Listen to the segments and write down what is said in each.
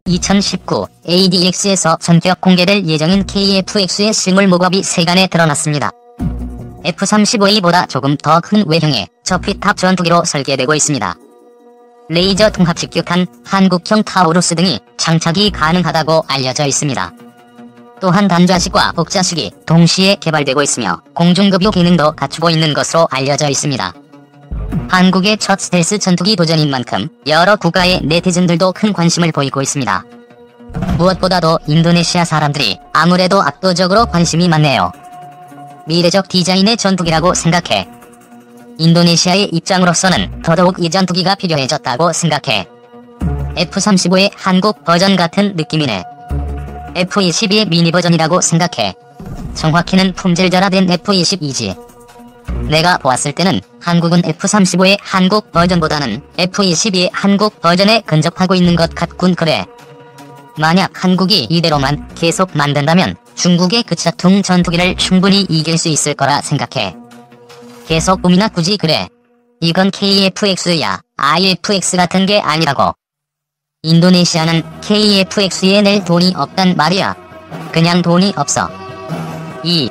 2019 ADX에서 전격 공개될 예정인 KF-X의 실물 모갑이 세간에 드러났습니다. F-35A보다 조금 더 큰 외형의 저피탑 전투기로 설계되고 있습니다. 레이저 통합 직격탄, 한국형 타우루스 등이 장착이 가능하다고 알려져 있습니다. 또한 단좌식과 복좌식이 동시에 개발되고 있으며 공중급유 기능도 갖추고 있는 것으로 알려져 있습니다. 한국의 첫 스텔스 전투기 도전인 만큼 여러 국가의 네티즌들도 큰 관심을 보이고 있습니다. 무엇보다도 인도네시아 사람들이 아무래도 압도적으로 관심이 많네요. 미래적 디자인의 전투기라고 생각해. 인도네시아의 입장으로서는 더더욱 이 전투기가 필요해졌다고 생각해. F-35의 한국 버전 같은 느낌이네. F-22의 미니 버전이라고 생각해. 정확히는 품질절하된 F-22지. 내가 보았을 때는 한국은 F-35의 한국 버전보다는 F-22의 한국 버전에 근접하고 있는 것 같군. 그래. 만약 한국이 이대로만 계속 만든다면 중국의 그 짝퉁 전투기를 충분히 이길 수 있을 거라 생각해. 계속 붐이나 굳이 그래. 이건 KF-X야. IF-X 같은 게 아니라고. 인도네시아는 KF-X에 낼 돈이 없단 말이야. 그냥 돈이 없어. 2.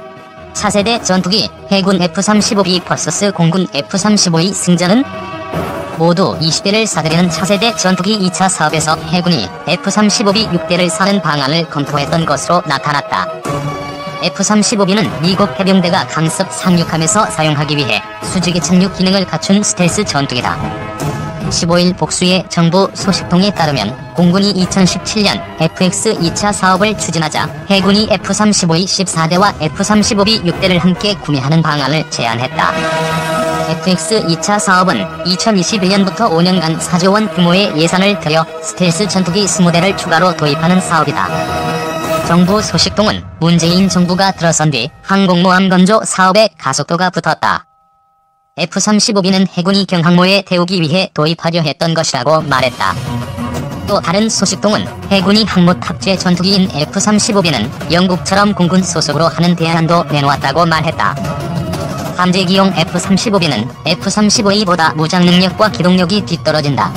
차세대 전투기 해군 F-35B vs 공군 F-35의 승자는? 모두 20대를 사들이는 차세대 전투기 2차 사업에서 해군이 F-35B 6대를 사는 방안을 검토했던 것으로 나타났다. F-35B는 미국 해병대가 강습 상륙함에서 사용하기 위해 수직의 착륙 기능을 갖춘 스텔스 전투기다. 15일 복수의 정부 소식통에 따르면 공군이 2017년 FX 2차 사업을 추진하자 해군이 F-35의 14대와 F-35B 6대를 함께 구매하는 방안을 제안했다. FX 2차 사업은 2021년부터 5년간 4조 원 규모의 예산을 들여 스텔스 전투기 20대를 추가로 도입하는 사업이다. 정부 소식통은 문재인 정부가 들어선 뒤 항공모함 건조 사업에 가속도가 붙었다. F-35B는 해군이 경항모에 태우기 위해 도입하려 했던 것이라고 말했다. 또 다른 소식통은 해군이 항모 탑재 전투기인 F-35B는 영국처럼 공군 소속으로 하는 대안도 내놓았다고 말했다. 함재기용 F-35B는 F-35A보다 무장 능력과 기동력이 뒤떨어진다.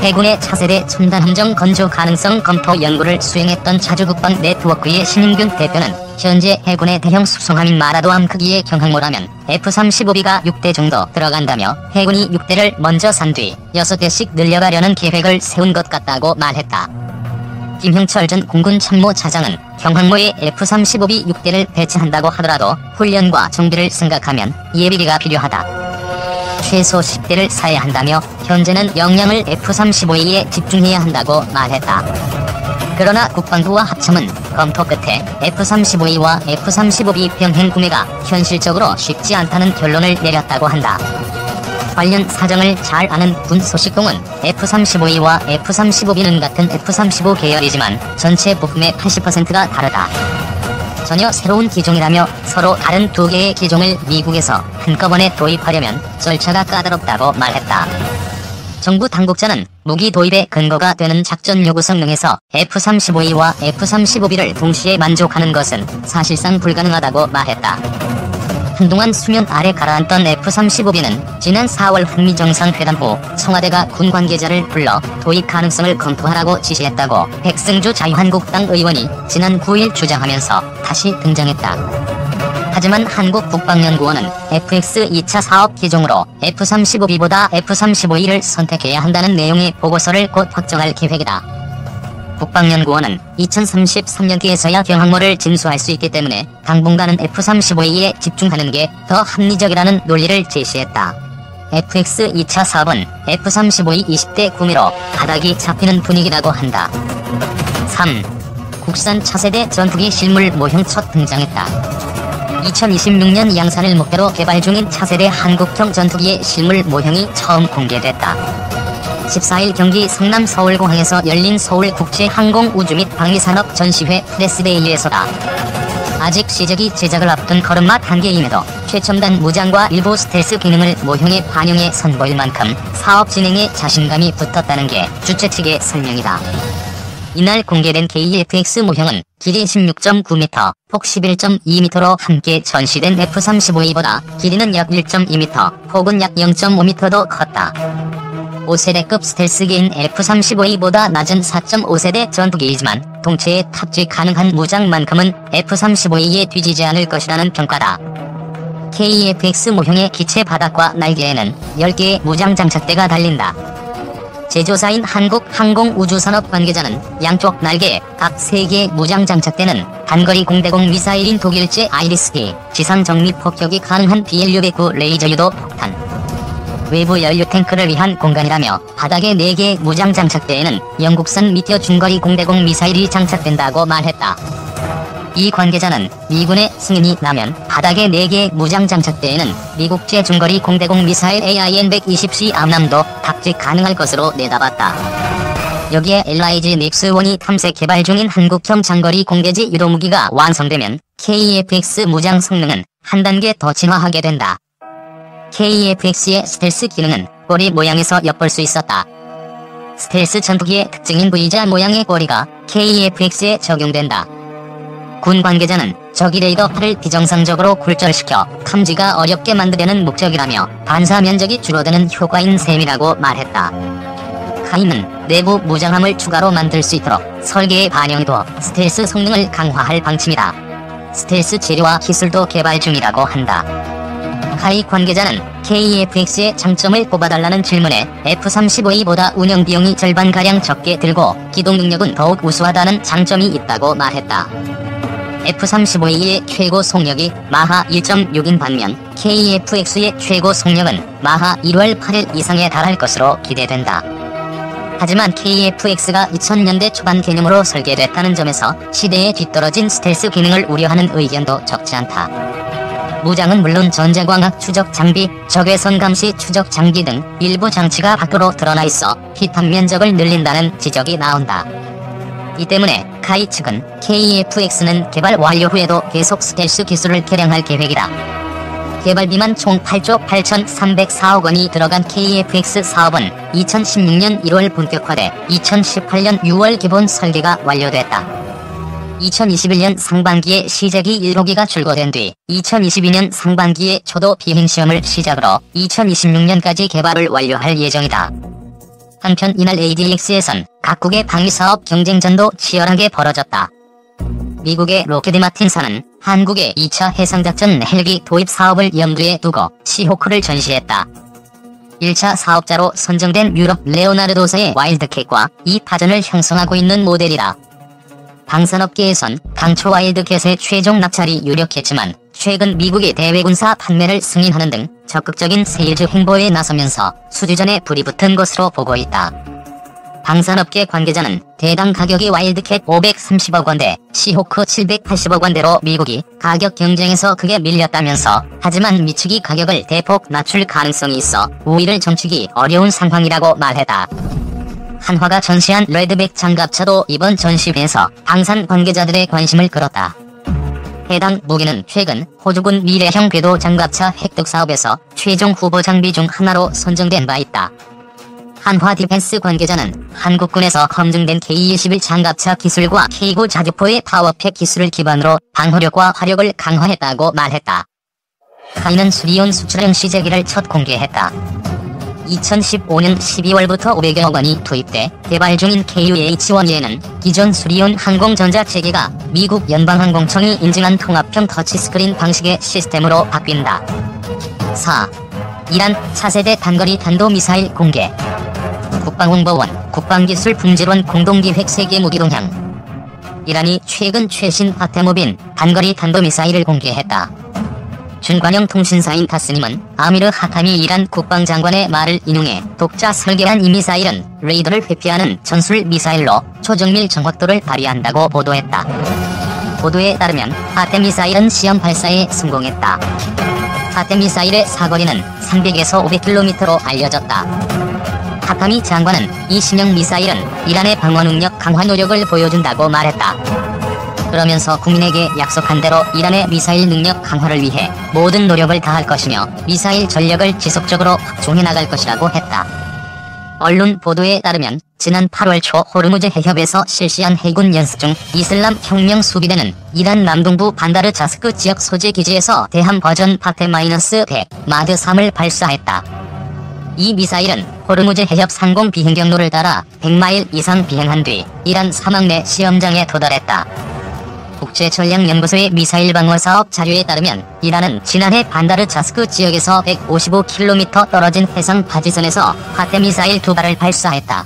해군의 차세대 첨단 함정 건조 가능성 검토 연구를 수행했던 자주국방 네트워크의 신인균 대표는 현재 해군의 대형 수송함인 마라도함 크기의 경항모라면 F-35B가 6대 정도 들어간다며 해군이 6대를 먼저 산 뒤 6대씩 늘려가려는 계획을 세운 것 같다고 말했다. 김형철 전 공군 참모차장은 경항모에 F-35B 6대를 배치한다고 하더라도 훈련과 정비를 생각하면 예비비가 필요하다. 최소 10대를 사야 한다며 현재는 역량을 F-35A에 집중해야 한다고 말했다. 그러나 국방부와 합참은 검토 끝에 F-35A와 F-35B 병행 구매가 현실적으로 쉽지 않다는 결론을 내렸다고 한다. 관련 사정을 잘 아는 군 소식통은 F-35A와 F-35B는 같은 F-35 계열이지만 전체 부품의 80%가 다르다. 전혀 새로운 기종이라며 서로 다른 두 개의 기종을 미국에서 한꺼번에 도입하려면 절차가 까다롭다고 말했다. 정부 당국자는 무기 도입의 근거가 되는 작전 요구 성능에서 F-35A와 F-35B를 동시에 만족하는 것은 사실상 불가능하다고 말했다. 한동안 수면 아래 가라앉던 F-35B는 지난 4월 한미정상회담 후 청와대가 군 관계자를 불러 도입 가능성을 검토하라고 지시했다고 백승주 자유한국당 의원이 지난 9일 주장하면서 다시 등장했다. 하지만 한국국방연구원은 FX 2차 사업 기종으로 F-35B보다 F-35A를 선택해야 한다는 내용의 보고서를 곧 확정할 계획이다. 국방연구원은 2033년기에서야 경항모를 진수할 수 있기 때문에 당분간은 F-35A에 집중하는 게 더 합리적이라는 논리를 제시했다. FX 2차 사업은 F-35A 20대 구매로 바닥이 잡히는 분위기라고 한다. 3. 국산 차세대 전투기 실물 모형 첫 등장했다. 2026년 양산을 목표로 개발 중인 차세대 한국형 전투기의 실물 모형이 처음 공개됐다. 14일 경기 성남 서울공항에서 열린 서울국제항공우주 및 방위산업 전시회 프레스데이에서다. 아직 시작이 제작을 앞둔 걸음맛 한계임에도 최첨단 무장과 일부 스텔스 기능을 모형에 반영해 선보일 만큼 사업 진행에 자신감이 붙었다는 게 주최 측의 설명이다. 이날 공개된 KF-X 모형은 길이 16.9m, 폭 11.2m로 함께 전시된 F-35A보다 길이는 약 1.2m, 폭은 약 0.5m도 컸다. 5세대급 스텔스기인 F-35A보다 낮은 4.5세대 전투기이지만 동체에 탑재 가능한 무장만큼은 F-35A에 뒤지지 않을 것이라는 평가다. KF-X 모형의 기체 바닥과 날개에는 10개의 무장 장착대가 달린다. 제조사인 한국항공우주산업 관계자는 양쪽 날개에 각 3개의 무장 장착대는 단거리 공대공 미사일인 독일제 아이리스-D, 지상 정밀 폭격이 가능한 BLU-109 레이저 유도 폭탄, 외부 연료 탱크를 위한 공간이라며 바닥에 4개의 무장 장착대에는 영국산 미티어 중거리 공대공 미사일이 장착된다고 말했다. 이 관계자는 미군의 승인이 나면 바닥에 4개의 무장 장착대에는 미국제 중거리 공대공 미사일 AIM-120C 암람도 탑재 가능할 것으로 내다봤다. 여기에 LIG-닉스-1이 탐색 개발 중인 한국형 장거리 공대지 유도무기가 완성되면 KF-X 무장 성능은 한 단계 더 진화하게 된다. KF-X의 스텔스 기능은 꼬리 모양에서 엿볼 수 있었다. 스텔스 전투기의 특징인 V자 모양의 꼬리가 KF-X에 적용된다. 군 관계자는 적이 레이더를 비정상적으로 굴절시켜 탐지가 어렵게 만들려는 목적이라며 반사 면적이 줄어드는 효과인 셈이라고 말했다. 카이는 내부 무장함을 추가로 만들 수 있도록 설계에 반영해도 스텔스 성능을 강화할 방침이다. 스텔스 재료와 기술도 개발 중이라고 한다. 카이 관계자는 KF-X의 장점을 꼽아달라는 질문에 F-35A보다 운영 비용이 절반가량 적게 들고 기동 능력은 더욱 우수하다는 장점이 있다고 말했다. F-35A의 최고 속력이 마하 1.6인 반면 KF-X의 최고 속력은 마하 1월 8일 이상에 달할 것으로 기대된다. 하지만 KF-X가 2000년대 초반 개념으로 설계됐다는 점에서 시대에 뒤떨어진 스텔스 기능을 우려하는 의견도 적지 않다. 무장은 물론 전자광학 추적 장비, 적외선 감시 추적 장비 등 일부 장치가 밖으로 드러나 있어 피탑 면적을 늘린다는 지적이 나온다. 이 때문에 카이 측은 KF-X는 개발 완료 후에도 계속 스텔스 기술을 개량할 계획이다. 개발비만 총 8조 8,304억 원이 들어간 KF-X 사업은 2016년 1월 본격화돼 2018년 6월 기본 설계가 완료됐다. 2021년 상반기에 시제기 1호기가 출고된 뒤 2022년 상반기에 초도 비행시험을 시작으로 2026년까지 개발을 완료할 예정이다. 한편 이날 ADX에선 각국의 방위사업 경쟁전도 치열하게 벌어졌다. 미국의 로켓 마틴사는 한국의 2차 해상작전 헬기 도입 사업을 염두에 두고 시호크를 전시했다. 1차 사업자로 선정된 유럽 레오나르도사의 와일드캣과 이 파전을 형성하고 있는 모델이다. 방산업계에선 당초 와일드캣의 최종 낙찰이 유력했지만 최근 미국의 대외군사 판매를 승인하는 등 적극적인 세일즈 행보에 나서면서 수주전에 불이 붙은 것으로 보고 있다. 방산업계 관계자는 대당 가격이 와일드캣 530억 원대, 시호크 780억 원대로 미국이 가격 경쟁에서 크게 밀렸다면서 하지만 미치기 가격을 대폭 낮출 가능성이 있어 우위를 점치기 어려운 상황이라고 말했다. 한화가 전시한 레드백 장갑차도 이번 전시회에서 방산 관계자들의 관심을 끌었다. 해당 무기는 최근 호주군 미래형 궤도 장갑차 획득 사업에서 최종 후보 장비 중 하나로 선정된 바 있다. 한화 디펜스 관계자는 한국군에서 검증된 K-21 장갑차 기술과 K9 자주포의 파워팩 기술을 기반으로 방호력과 화력을 강화했다고 말했다. 카이는 수리온 수출형 시제기를 첫 공개했다. 2015년 12월부터 500여억 원이 투입돼 개발 중인 KUH-1E는 기존 수리온 항공전자 체계가 미국 연방항공청이 인증한 통합형 터치스크린 방식의 시스템으로 바뀐다. 4. 이란 차세대 단거리 탄도미사일 공개. 국방홍보원, 국방기술품질원 공동기획 세계무기 동향. 이란이 최근 최신 파테모빈 단거리 탄도미사일을 공개했다. 준관영 통신사인 타스님은 아미르 하타미 이란 국방장관의 말을 인용해 독자 설계한 이 미사일은 레이더를 회피하는 전술 미사일로 초정밀 정확도를 발휘한다고 보도했다. 보도에 따르면 파테 미사일은 시험 발사에 성공했다. 파테 미사일의 사거리는 300에서 500km로 알려졌다. 하타미 장관은 이 신형 미사일은 이란의 방어 능력 강화 노력을 보여준다고 말했다. 그러면서 국민에게 약속한 대로 이란의 미사일 능력 강화를 위해 모든 노력을 다할 것이며 미사일 전력을 지속적으로 확충해 나갈 것이라고 했다. 언론 보도에 따르면 지난 8월 초 호르무즈 해협에서 실시한 해군 연습 중 이슬람 혁명 수비대는 이란 남동부 반다르 자스크 지역 소재 기지에서 대함 버전 파테-100 마드 3을 발사했다. 이 미사일은 호르무즈 해협 상공 비행경로를 따라 100마일 이상 비행한 뒤 이란 사막 내 시험장에 도달했다. 국제전략연구소의 미사일 방어 사업 자료에 따르면 이란은 지난해 반다르자스크 지역에서 155km 떨어진 해상 파지선에서 파테 미사일 2발을 발사했다.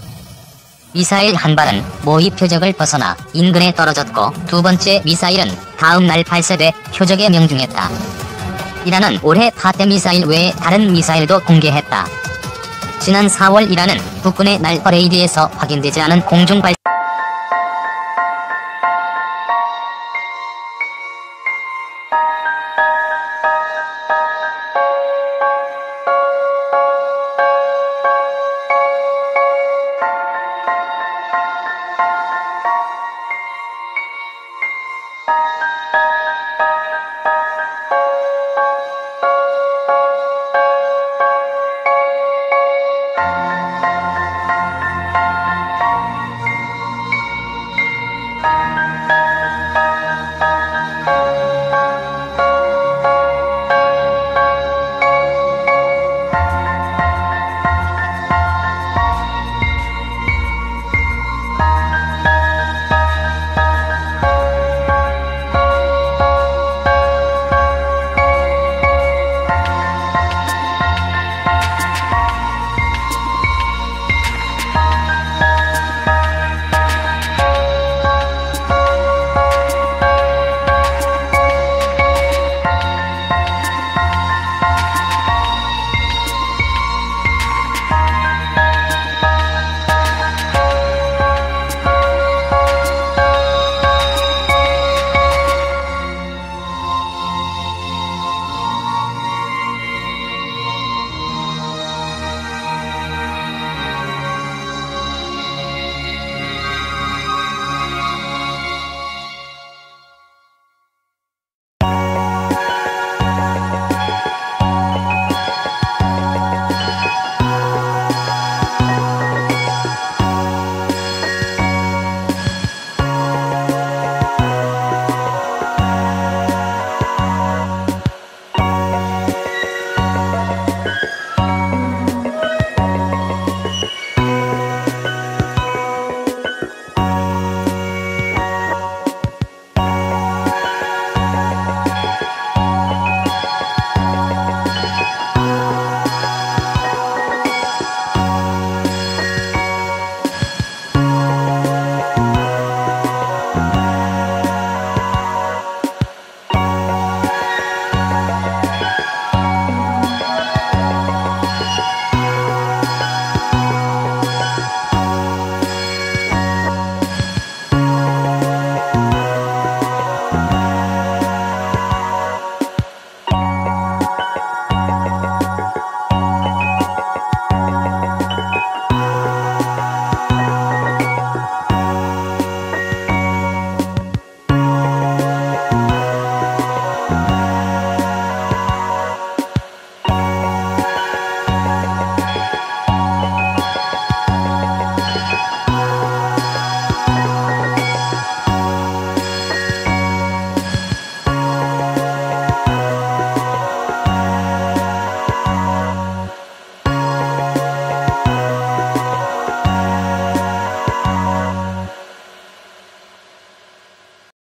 미사일 한 발은 모의 표적을 벗어나 인근에 떨어졌고 두 번째 미사일은 다음 날 발사돼 표적에 명중했다. 이란은 올해 파테 미사일 외에 다른 미사일도 공개했다. 지난 4월 이란은 국군의 날 퍼레이드에서 확인되지 않은 공중 발사